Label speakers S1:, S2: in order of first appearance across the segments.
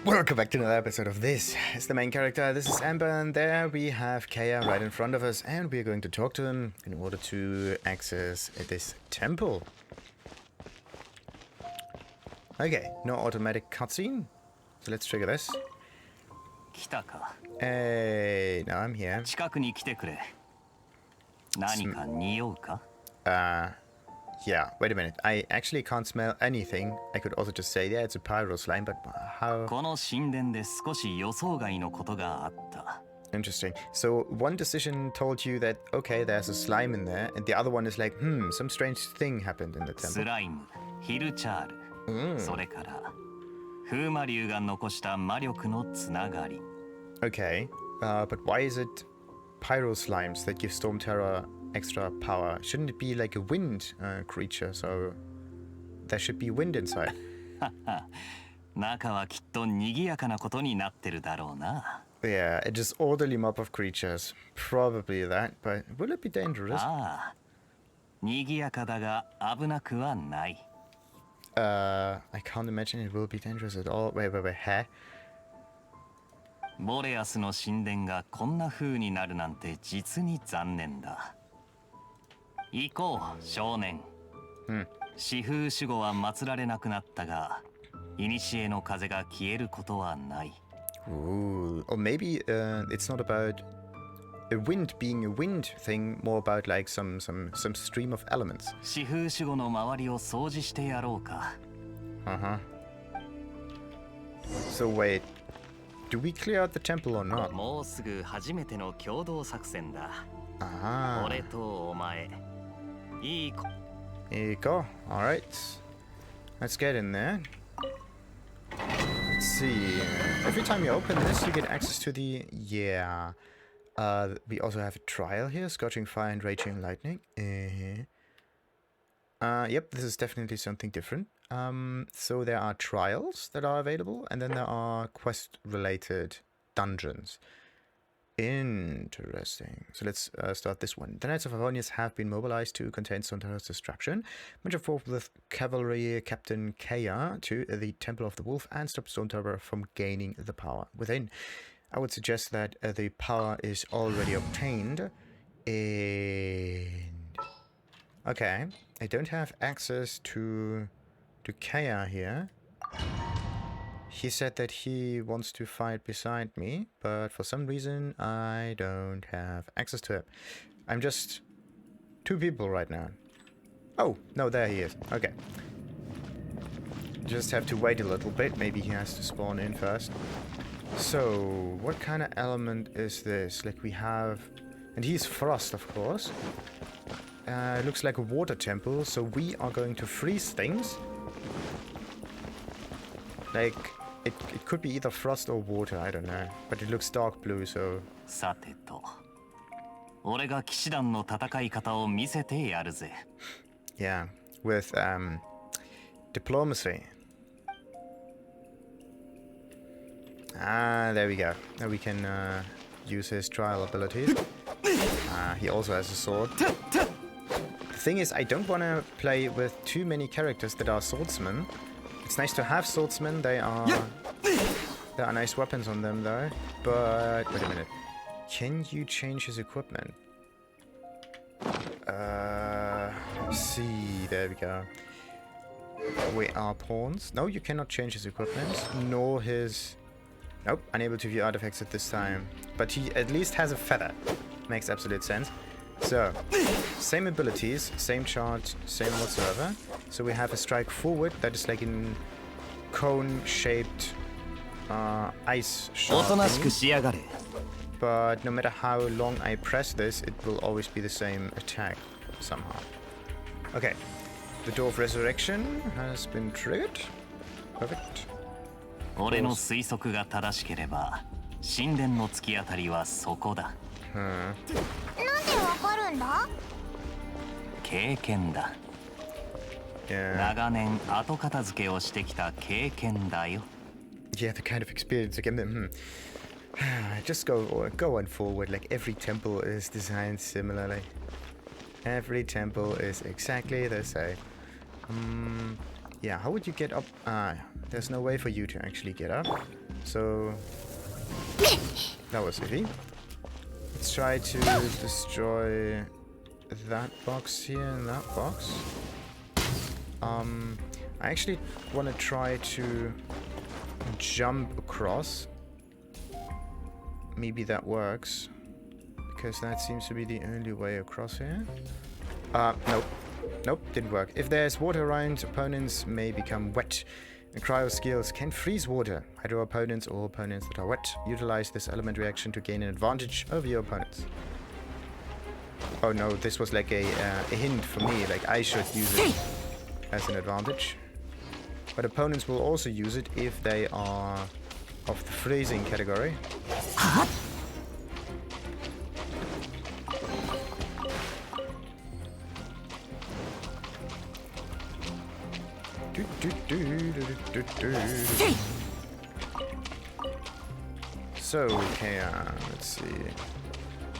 S1: Welcome back to another episode of This is the main character. This is Amber, and there we have Kaeya right in front of us, and we're going to talk to him in order to access this temple. Okay, no automatic cutscene, so let's trigger this. Hey, now I'm here. Yeah, wait a minute. I actually can't smell anything. I could also just say, yeah, it's a pyro slime, but how? Interesting. So one decision told you that, okay, there's a slime in there, and the other one is like, some strange thing happened in the temple. Okay, but why is it pyro slimes that give Storm Terror extra power? Shouldn't it be like a wind creature, so there should be wind inside? Yeah, a disorderly mob of creatures. Probably that, but will it be dangerous? I can't imagine it will be dangerous at all. Wait, huh?
S2: ボレアスの神殿がこんな風になるなんて実に残念だ。行こう、少年。四風守護は祀られなくなったが、古の風が消えることはない。
S1: Ooh, or maybe it's not about a wind being a wind thing, more about like some stream of elements.
S2: 四風守護の周りを掃除してやろうか。
S1: So wait. Do we clear out the temple or not?
S2: もうすぐ初めての共同作戦だ。俺とお前。いい子。
S1: Here you go. Alright. Let's get in there. Let's see. Every time you open this, you get access to the... Yeah. We also have a trial here. Scorching Fire and Raging Lightning. Yep, this is definitely something different. So there are trials that are available, and then there are quest-related dungeons. Interesting. So let's start this one. The Knights of Avonius have been mobilized to contain Storm Terror's destruction. March forth with Cavalry Captain Kaeya to the Temple of the Wolf and stop Storm Terror from gaining the power within. I would suggest that the power is already obtained. And... okay, I don't have access to Kaeya here. He said that he wants to fight beside me, but for some reason I don't have access to him. I'm just two people right now. Oh, no, there he is. Okay. Just have to wait a little bit. Maybe he has to spawn in first. So, what kind of element is this? Like we have... and he's frost, of course. It looks like a water temple, so we are going to freeze things. Like, it could be either frost or water, I don't know. But it looks dark blue, so... yeah, with diplomacy. Ah, there we go. Now we can use his trial abilities. He also has a sword. The thing is, I don't want to play with too many characters that are swordsmen. It's nice to have swordsmen. There are nice weapons on them, though. But wait a minute. Can you change his equipment? Let's see. There we go. We are pawns. No, you cannot change his equipment, nor his... nope, unable to view artifacts at this time. But he at least has a feather. Makes absolute sense. So, same abilities, same charge, same whatsoever. So we have a strike forward that is like in cone-shaped ice shot. But no matter how long I press this, it will always be the same attack somehow. Okay, the Door of Resurrection has been triggered. Perfect.
S2: 俺の推測が正しければ、神殿の突き当たりはそこだ。なんでわかるんだ？経験だ。長年後片付けをしてきた経験だよ。
S1: Yeah, the kind of experience again. Just go on forward. Like every temple is designed similarly. Every temple is exactly the same. Yeah, how would you get up? There's no way for you to actually get up. So that was easy. Let's try to destroy that box here and that box. I actually want to try to jump across. Maybe that works, because that seems to be the only way across here. Nope. Nope, didn't work. If there's water around, opponents may become wet. And cryo skills can freeze water. Hydro opponents or opponents that are wet utilize this element reaction to gain an advantage over your opponents. Oh no, this was like a hint for me, like I should use it as an advantage. But opponents will also use it if they are of the freezing category. So, Kaeya, let's see.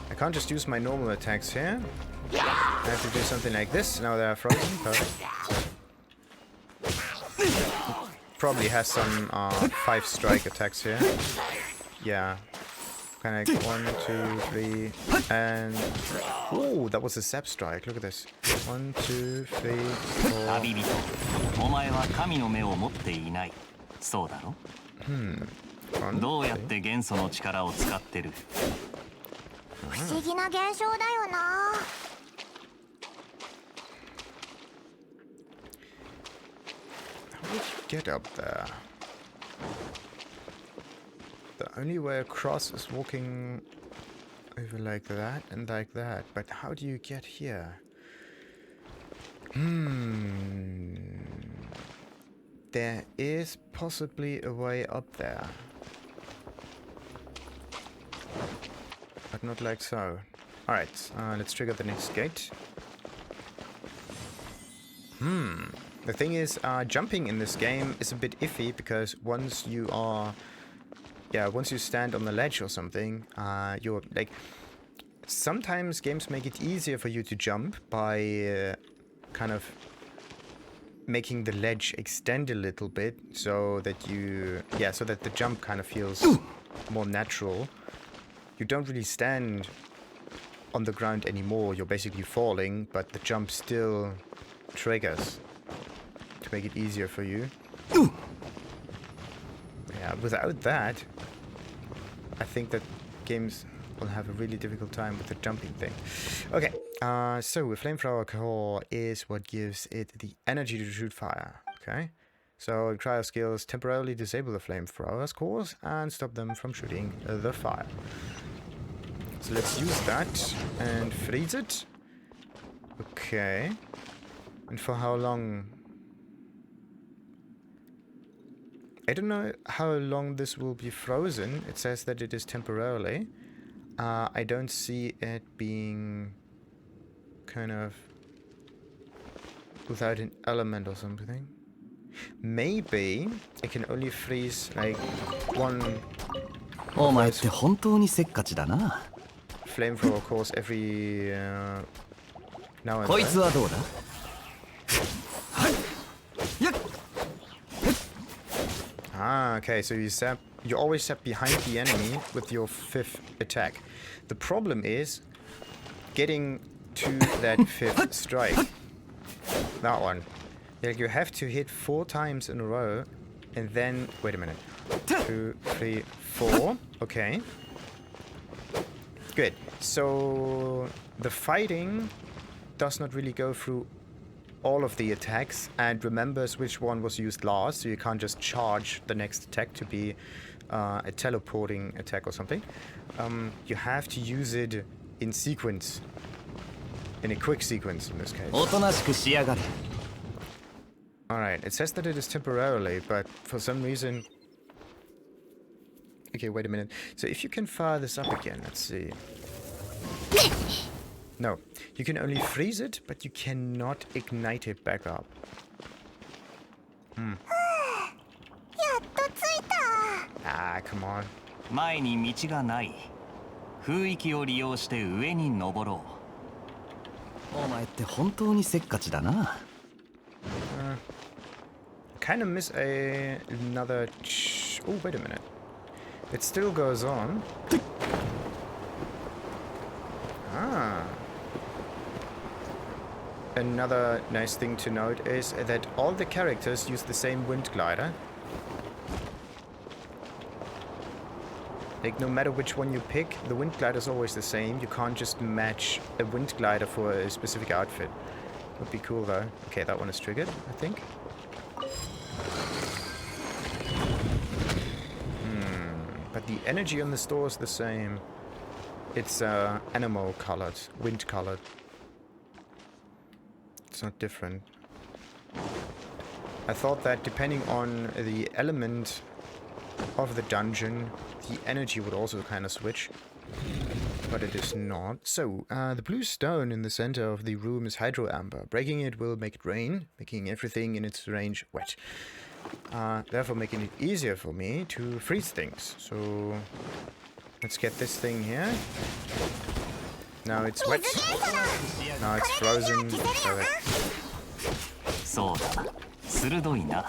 S1: I can't just use my normal attacks here. I have to do something like this. Now they are frozen. Perfect. Probably has some 5-strike attacks here. Yeah. Kind of like 1, 2, 3, and oh, that was a Zap strike. Look at this. 1, 2, 3, 4.
S2: どうやって元素の力を使ってる？不思議な現象だよな。
S1: How would you get up there? The only way across is walking over like that and like that. But how do you get here? There is possibly a way up there. But not like so. Alright, let's trigger the next gate. The thing is, jumping in this game is a bit iffy, because once you stand on the ledge or something, you're like... Sometimes games make it easier for you to jump by kind of making the ledge extend a little bit, so that so that the jump kind of feels more natural. You don't really stand on the ground anymore, you're basically falling, but the jump still triggers to make it easier for you. Yeah, without that, I think that games will have a really difficult time with the jumping thing. Okay, so a flamethrower core is what gives it the energy to shoot fire. Okay, so cryo skills temporarily disable the flamethrower's cores and stop them from shooting the fire. So let's use that and freeze it. Okay, and for how long? I don't know how long this will be frozen. It says that it is temporarily. I don't see it being kind of without an element or something. Maybe it can only freeze like one flamethrower course every now and then. Ah, okay, so you always zap behind the enemy with your 5th attack. The problem is getting to that 5th strike. That one. Like, you have to hit 4 times in a row, and then wait a minute. 2, 3, 4. Okay. Good. So the fighting does not really go through all of the attacks and remembers which one was used last, so you can't just charge the next attack to be a teleporting attack or something. You have to use it in sequence, in a quick sequence in this case. Alright, it says that it is temporarily, but for some reason... Okay, wait a minute. So if you can fire this up again, let's see. No, you can only freeze it, but you cannot ignite it back up. Ah, come on. Kind of miss another... Oh, wait a minute. It still goes on. Ah. Another nice thing to note is that all the characters use the same wind glider. Like, no matter which one you pick, the wind glider is always the same. You can't just match a wind glider for a specific outfit. Would be cool though. Okay, that one is triggered, I think. But the energy on the store is the same. It's animal colored, wind colored. It's not different. I thought that depending on the element of the dungeon, the energy would also kind of switch. But it is not. So, the blue stone in the center of the room is hydro amber. Breaking it will make it rain, making everything in its range wet. Therefore making it easier for me to freeze things. So, let's get this thing here. Now it's wet. Now it's frozen.
S2: So, 鋭いな。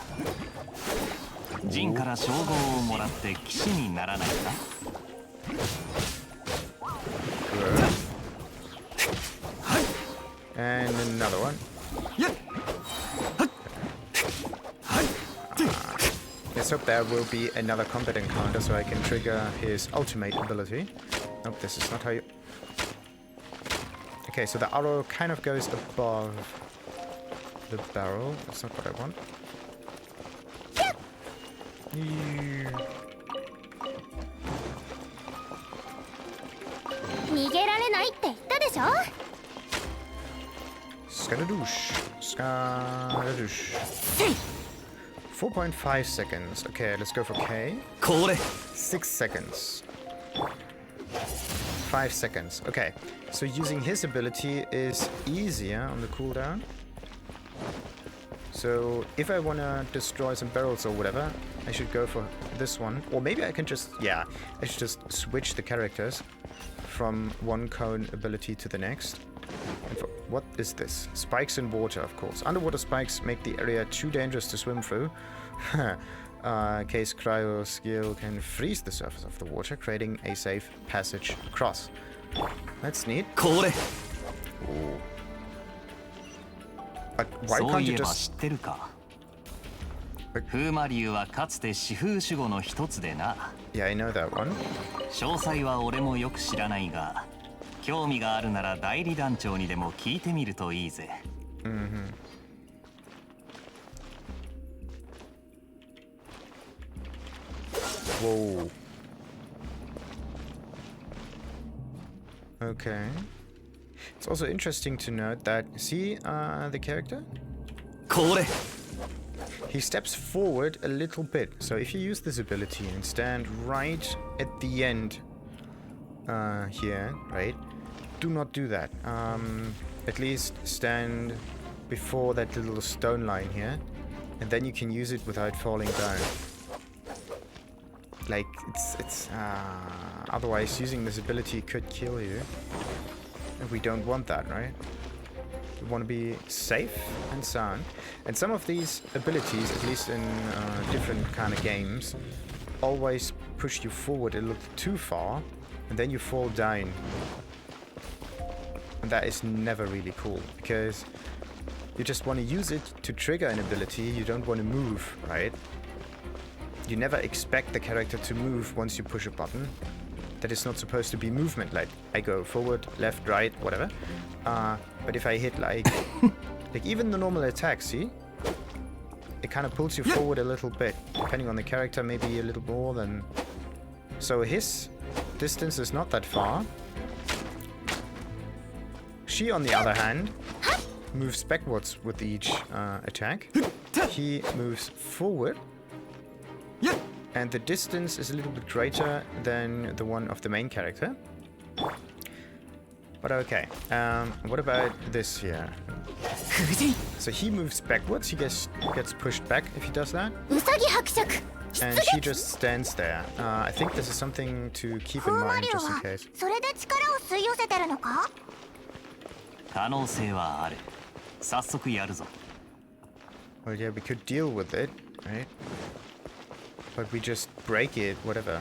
S2: ジンから称号をもらって騎士にならないか。
S1: And another one. Let's hope there will be another combat encounter so I can trigger his ultimate ability. Nope, this is not how you... Okay, so the arrow kind of goes above the barrel. That's not what I want. Skadadoosh. Skadadoosh. 4.5 seconds. Okay, let's go for K. 6 seconds. 5 seconds. Okay, so using his ability is easier on the cooldown. So if I want to destroy some barrels or whatever, I should go for this one. Or maybe I can just, yeah, I should just switch the characters from one cone ability to the next. And for, what is this? Spikes in water, of course. Underwater spikes make the area too dangerous to swim through. Case cryo skill can freeze the surface of the water, creating a safe passage across. That's neat. Ooh. But why can't you just...
S2: 風魔流はかつて四風守護の一つでな。
S1: Yeah, I know that one.
S2: 詳細は俺もよく知らないが、興味があるなら代理団長にでも聞いてみるといいぜ。
S1: Whoa. Okay. It's also interesting to note that, see the character? He steps forward a little bit. So if you use this ability and stand right at the end here, right? Do not do that. At least stand before that little stone line here, and then you can use it without falling down. Like, it's otherwise using this ability could kill you. And we don't want that, right? We want to be safe and sound. And some of these abilities, at least in different kind of games, always push you forward a little too far, and then you fall down. And that is never really cool, because you just want to use it to trigger an ability, you don't want to move, right? You never expect the character to move once you push a button. That is not supposed to be movement, like I go forward, left, right, whatever. But if I hit like even the normal attack, see? It kind of pulls you forward a little bit, depending on the character, maybe a little more than... So his distance is not that far. She, on the other hand, moves backwards with each attack. He moves forward. And the distance is a little bit greater than the one of the main character. But okay. What about this here? So he moves backwards. He gets pushed back if he does that. And she just stands there. I think this is something to keep in mind just in case.
S2: 可能性はある。早速やるぞ。
S1: Well, yeah, we could deal with it, right? But we just break it, whatever.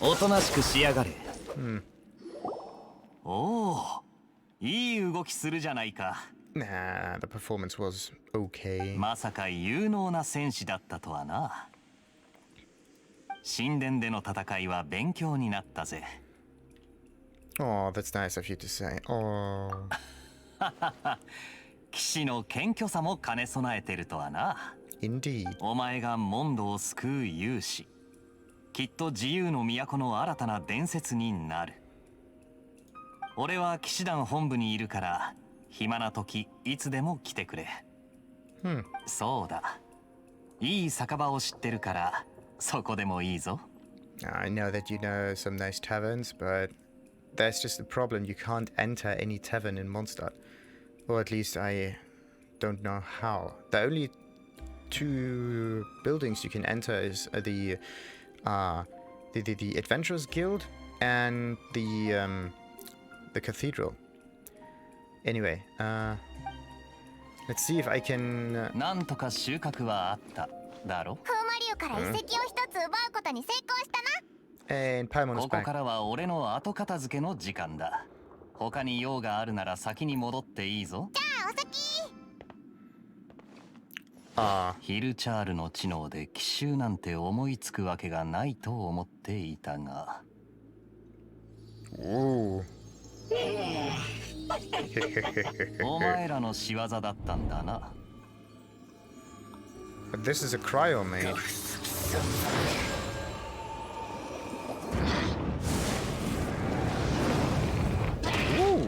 S2: おとなしくしやがれ。おお、いい動きするじゃないか。
S1: Nah, the performance was okay.
S2: まさか有能な戦士だったとはな。神殿での戦いは勉強になったぜ。
S1: Oh, that's nice of you to say. Oh.
S2: 騎士の謙虚さも兼ね備えてるとはな。
S1: Indeed.
S2: お前がモンドを救う勇士。きっと自由の都の新たな伝説になる。俺は騎士団本部にいるから、暇な時いつでも来てくれ。そうだ。いい酒場を知ってるから、そこでもいいぞ。
S1: I know that you know some nice taverns, but there's just a problem. You can't enter any tavern in Mondstadt. Or at least I don't know how. The only two buildings you can enter is the Adventurers Guild and the Cathedral. Anyway, let's see if I can.
S2: なんとか収穫はあっただろ。
S3: 風魔竜から遺跡を一つ奪うことに成功したな。
S1: And Paimon is
S2: ここ
S1: back.
S2: からは俺の後片付けの時間だ。他に用があるなら先に戻っていいぞ。
S3: じゃあお先。
S2: ヒルチャールの知能で奇襲なんて思いつくわけがないと思っていたが。
S1: Ooh.
S2: お前らの仕業だったんだな。
S1: But this is a cryo mage. Ooh.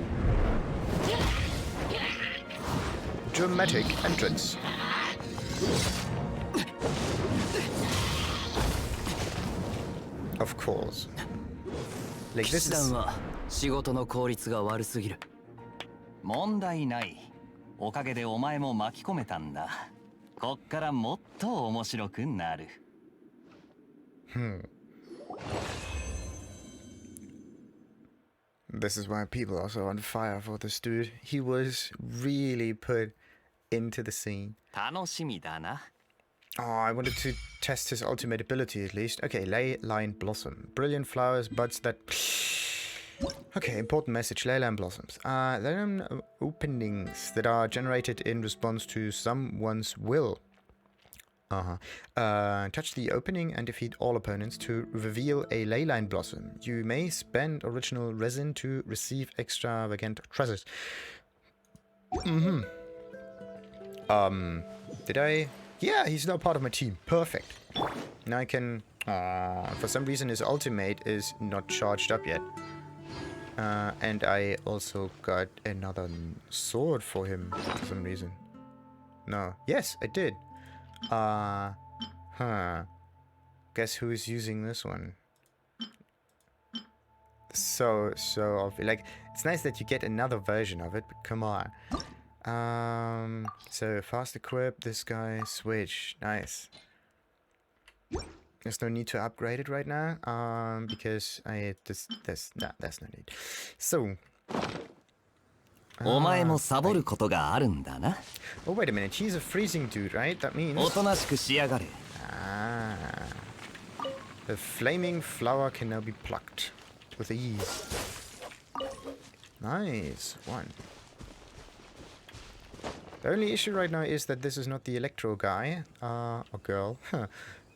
S1: Dramatic entrance. Of course. Like
S4: 騎
S1: this
S4: 士団
S1: is
S4: は仕事の効率が悪すぎる。
S2: 問題ない。おかげでお前も巻き込めたんだ。こっからもっと面白くなる。
S1: This is why people are so on fire for this dude. He was really put into the scene.
S2: 楽しみだな。
S1: Oh, I wanted to test his ultimate ability at least. Okay, Ley Line Blossom. Brilliant flowers, buds that... Okay, important message. Ley Line Blossoms. Ley Line openings that are generated in response to someone's will. Touch the opening and defeat all opponents to reveal a Ley Line Blossom. You may spend original resin to receive extravagant treasures. Did I... Yeah, he's now part of my team. Perfect. Now I can... for some reason his ultimate is not charged up yet. And I also got another sword for him for some reason. No. Yes, I did. Guess who is using this one? So like, it's nice that you get another version of it, but come on. So fast equip this guy, switch, nice. There's no need to upgrade it right now, because there's no need. So.
S4: お前もサボることがあるんだな。
S1: Oh wait a minute, he's a freezing dude, right? That means.
S4: おとなしくしやがれ。
S1: The flaming flower can now be plucked with ease. Nice one. The only issue right now is that this is not the electro guy, or girl,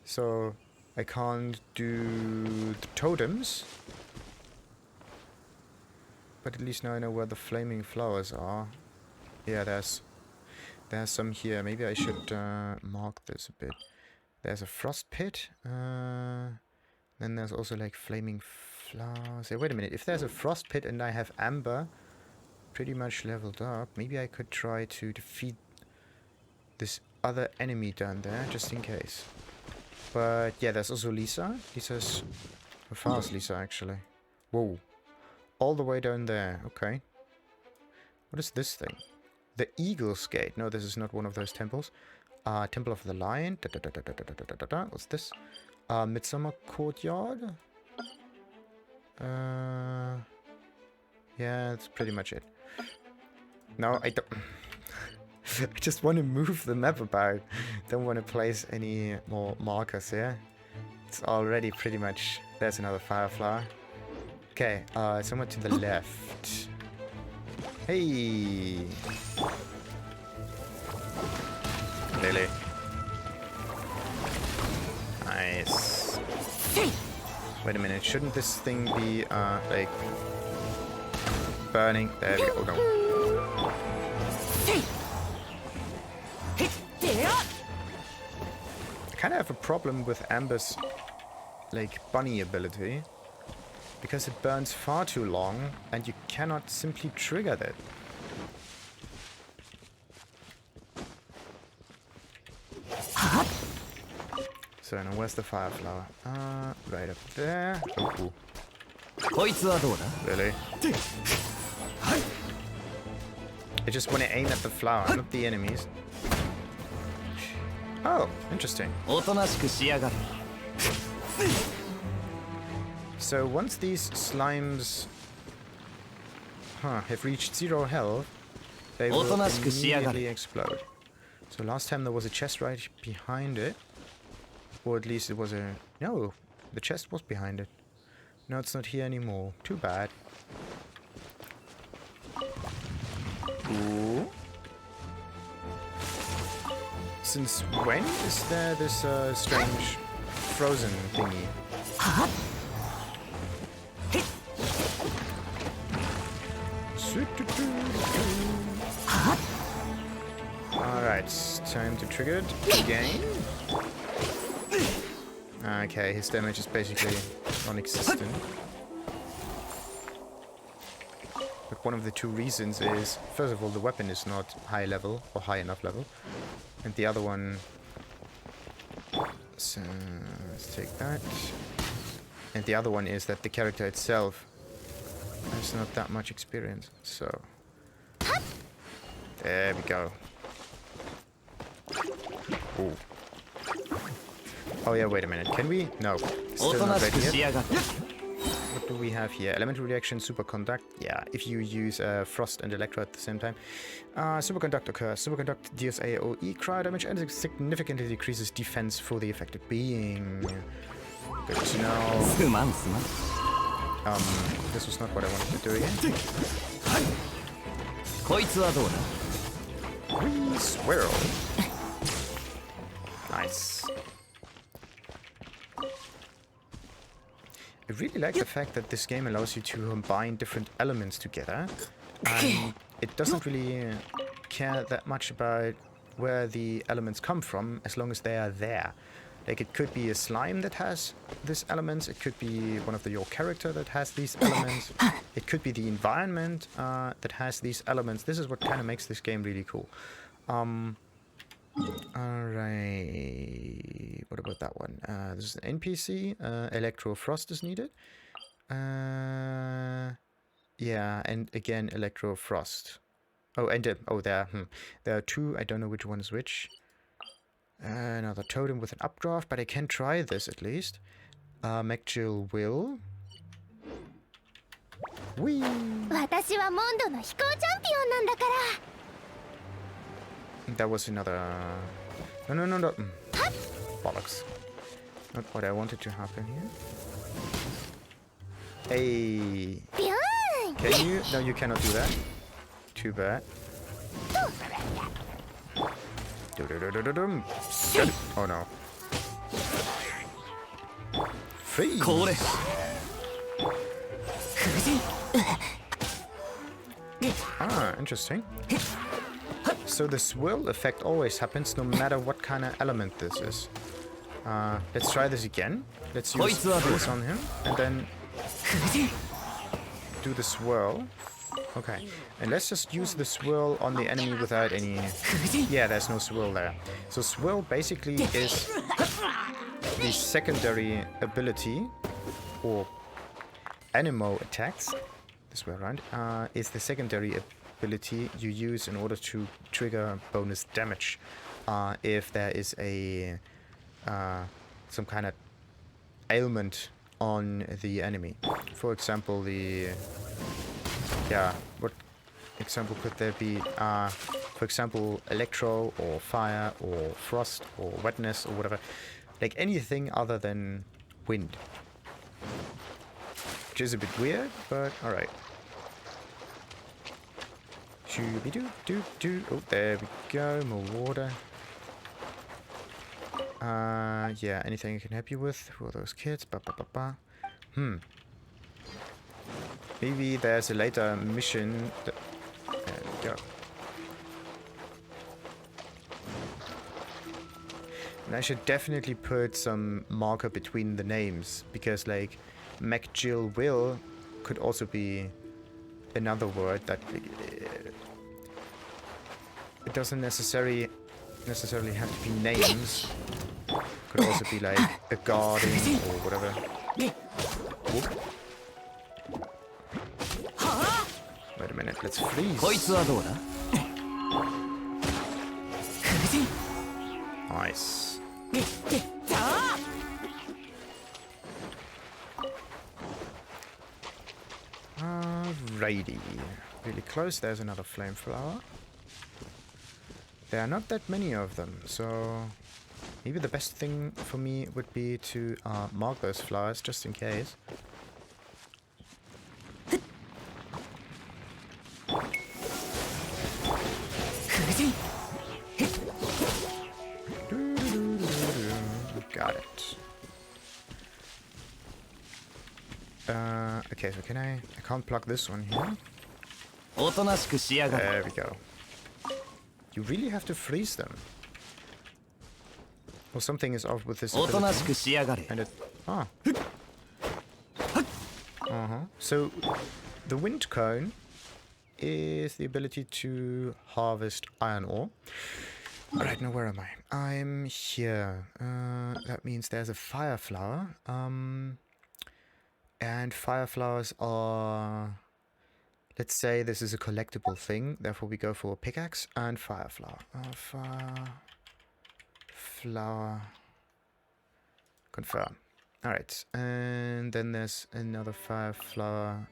S1: so I can't do the totems. But at least now I know where the flaming flowers are. Yeah, there's some here. Maybe I should mark this a bit. There's a frost pit. Then there's also like flaming flowers. Hey, wait a minute. If there's a frost pit and I have amber pretty much leveled up, maybe I could try to defeat this other enemy down there, just in case. But yeah, there's also Lisa. Lisa's... How far is Lisa, actually? Whoa. All the way down there. Okay. What is this thing? The Eagle's Gate. No, this is not one of those temples. Temple of the Lion. What's this? Midsummer Courtyard. Yeah, that's pretty much it. No, I don't... I just want to move the map about. Don't want to place any more markers here. It's already pretty much There's another firefly. Okay, somewhere to the left. Hey! Really? Nice. Wait a minute, shouldn't this thing be, like... burning? There we go. Oh, no. I kind of have a problem with Amber's, like, bunny ability. Because it burns far too long, and you cannot simply trigger that. So now where's the fire flower? Right up there. Oh, really? I just want to aim at the flower, not the enemies. Oh, interesting. So once these slimes have reached 0 health, they will immediately explode. So last time there was a chest right behind it. Or at least it was a... No, the chest was behind it. No, it's not here anymore. Too bad. Ooh. Since when is there this strange frozen thingy? Alright, it's time to trigger it again. Okay, his damage is basically non-existent. But one of the two reasons is, first of all, the weapon is not high level, or high enough level. And the other one... So, let's take that. And the other one is that the character itself has not that much experience, so... There we go. Ooh. Oh yeah, wait a minute. Can we? No. Still not ready yet. What do we have here? Elemental reaction, Supeerconduct. Yeah, if you use Frost and Electro at the same time. Supeerconduct occurs. Supeerconduct deals AoE cryo damage and significantly decreases defense for the affected being. Good to know. This was not what I wanted to do again. Wee swirl. Nice. I really like the fact that this game allows you to combine different elements together. And it doesn't really care that much about where the elements come from, as long as they are there. Like, it could be a slime that has these elements, it could be one of your character that has these elements, it could be the environment that has these elements. This is what kind of makes this game really cool. Alright, what about that one? This is an NPC, Electro Frost is needed. Yeah, and again, Electro Frost. Oh, and there are two, I don't know which one is which. Another totem with an updraft, but I can try this at least. Megjill will. Whee! That was another... No. Bollocks. Not what I wanted to happen here. Hey! Can you? No, you cannot do that. Too bad. Oh no. Freeze! Ah, interesting. So the swirl effect always happens no matter what kind of element this is. Let's try this again. Let's use freeze on him and then do the swirl. Okay, and let's just use the swirl on the enemy without any... Yeah, there's no swirl there. So swirl basically is the secondary ability, or anemo attacks, this way around, is the secondary ability you use in order to trigger bonus damage if there is a some kind of ailment on the enemy. For example, what example could there be? For example, electro or fire or frost or wetness or whatever. Like anything other than wind. which is a bit weird, but alright. Shooby-doo-doo-doo. Oh, there we go. More water. Yeah, anything I can help you with? Who are those kids? Maybe there's a later mission that... There we go. And I should definitely put some marker between the names, because like MacJill Will could also be another word that it doesn't necessarily have to be names. Could also be like a guardian or whatever. Whoop. Wait a minute, let's freeze. Nice. Alrighty. Really close, there's another flameflower. There are not that many of them, so maybe the best thing for me would be to mark those flowers just in case. Got it. Okay, so I can't block this one here. There we go. You really have to freeze them. Well, something is off with this ability. And it... Ah. So, the wind cone is the ability to harvest iron ore. Alright, now where am I? I'm here. That means there's a fire flower. And fire flowers are... Let's say this is a collectible thing, therefore we go for a pickaxe and fire flower. Flower. Confirm. Alright, and then there's another fire flower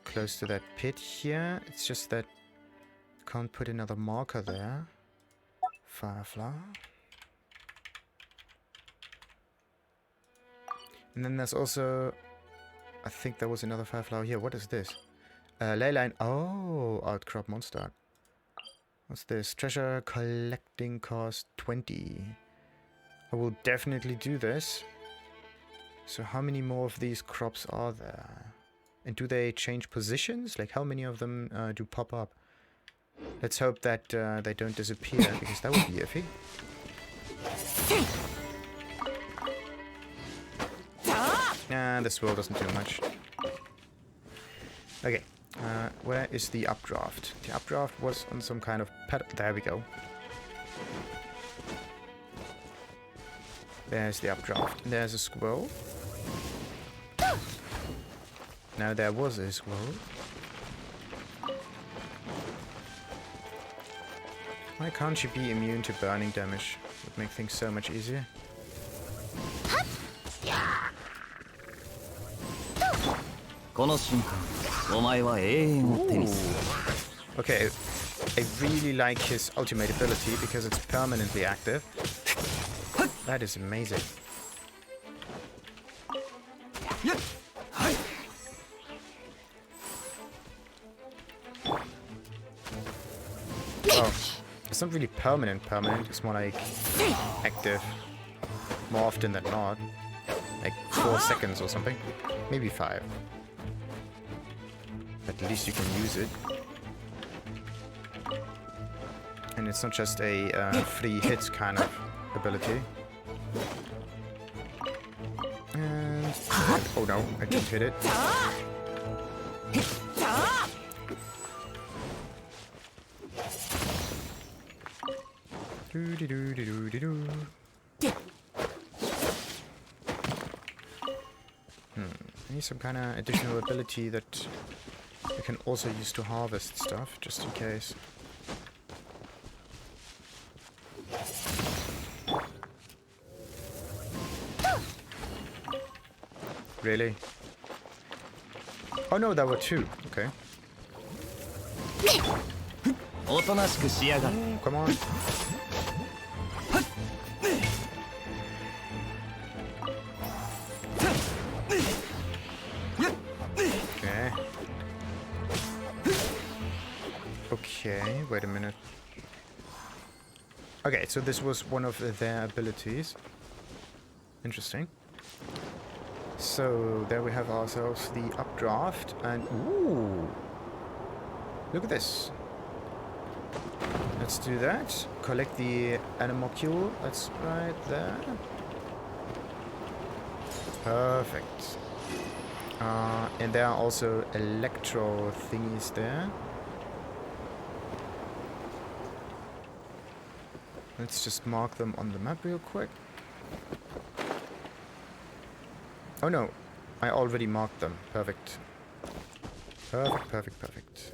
S1: close to that pit here. It's just that I can't put another marker there. Fire flower. And then there's also... I think there was another fire flower here. What is this? Ley line. Oh, outcrop monster. What's this? Treasure collecting cost 20. I will definitely do this. So how many more of these crops are there? And do they change positions? Like how many of them do pop up? Let's hope that they don't disappear, because that would be iffy. Nah, this world doesn't do much. Okay. Where is the updraft? The updraft was on some kind of pedal. There we go. There's the updraft. There's a squirrel. Now there was a squirrel. Why can't she be immune to burning damage? Would make things so much easier. Okay, I really like his ultimate ability because it's permanently active. That is amazing. Oh, it's not really permanent, it's more like active more often than not. Like 4 seconds or something. Maybe 5. At least you can use it. And it's not just a free hit kind of ability. And... oh no, I didn't hit it. I need some kind of additional ability that I can also use to harvest stuff, just in case. Really? Oh no, there were 2. Okay. Oh, come on. Okay, wait a minute. Okay, so this was one of their abilities. Interesting. So there we have ourselves the Updraft, and ooh, look at this. Let's do that. Collect the Anemocule. That's right there. Perfect. And there are also electro thingies there. Let's just mark them on the map real quick. Oh no, I already marked them. Perfect. Perfect, perfect, perfect.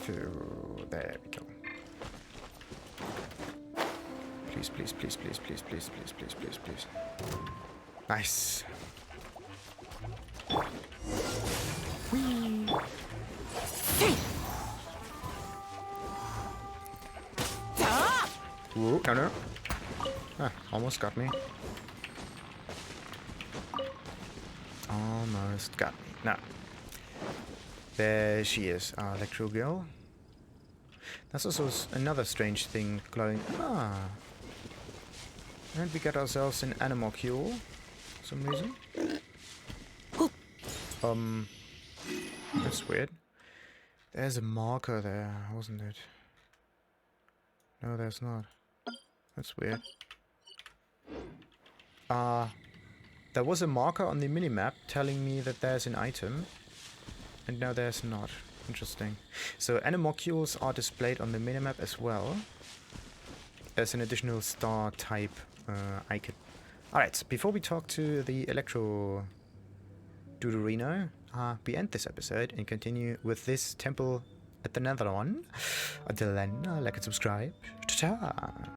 S1: So, there we go. Please, please, please, please, please, please, please, please, please, please. Nice. Whee! Whoa, no, no. Ah, almost got me. Almost got me. No. There she is, our Electro Girl. That's also another strange thing glowing. Ah. And we got ourselves an Anemocule for some reason. That's weird. There's a marker there, wasn't it? No, there's not. That's weird. There was a marker on the minimap telling me that there's an item, and now there's not. Interesting. So Anemocules are displayed on the minimap as well as an additional star type icon. Alright, before we talk to the Electro Dudorino, we end this episode and continue with this temple at the Nether one. Until then, like and subscribe. Ta-ta!